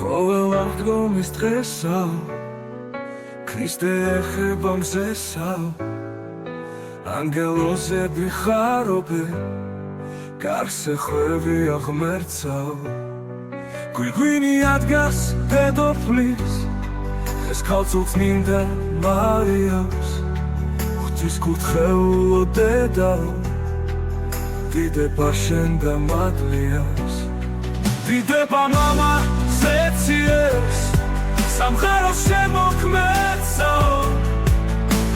ყოველ აღდგომის დღესა ქრისტე ეხება მზესა ანგელოზები ხარობენ კარს ეხვევი აღმერთსავ გვირგვინი ადგას დედოფლის ეს ქალწულს მინდა მარიამს ღვთის კურთხეულო დედაო დიდება შენ და მადლიას დიდება მამა ზეციებს სამხაროს შემოქმედსაო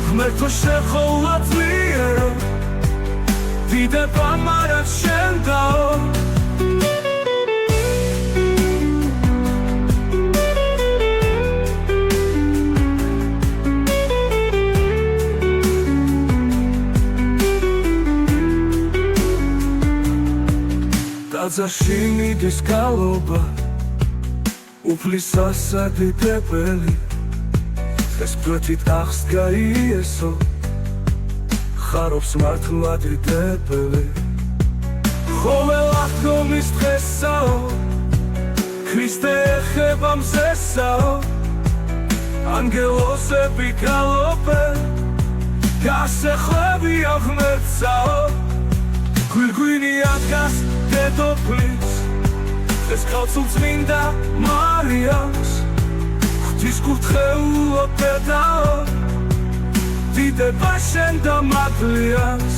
ღმერთო შეხოლა ძლიერო დიდება მარად შენ დაო ტაძარში მიდის გალობა უფლისასა დიდებელი ეს კვეთით აღს გაიესო ხარობს მართლა დიდებელი ყოველ აღდგომის დღესაო ქრისტე ეხება მზესაო ანგელოზები გალობენ გარს ეხვევი აღმერთსაო გვირგვინი ადგას დედოფლის ეს ქალწულს მინდა მარიამს ღვთის კურთხეულო დედაო დიდება შენ და მადლიას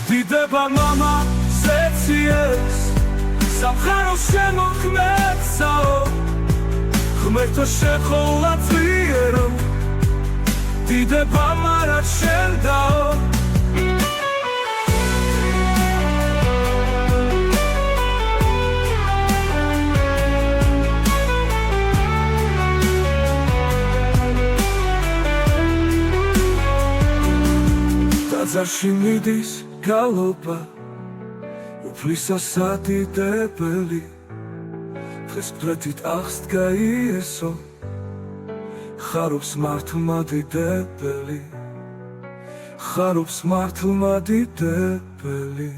დიდება მამა ზეციებს სამხაროს შემოქმედსაო ღმერთო შეხოლა ძლიერო დიდება მარად შენ დაო ტაძარში მიდის გალობა უფლისასა დიდებელი დღეს კვეთით აღს გაიესო ხარობს მართლა დიდებელი ხარობს მართლა დიდებელი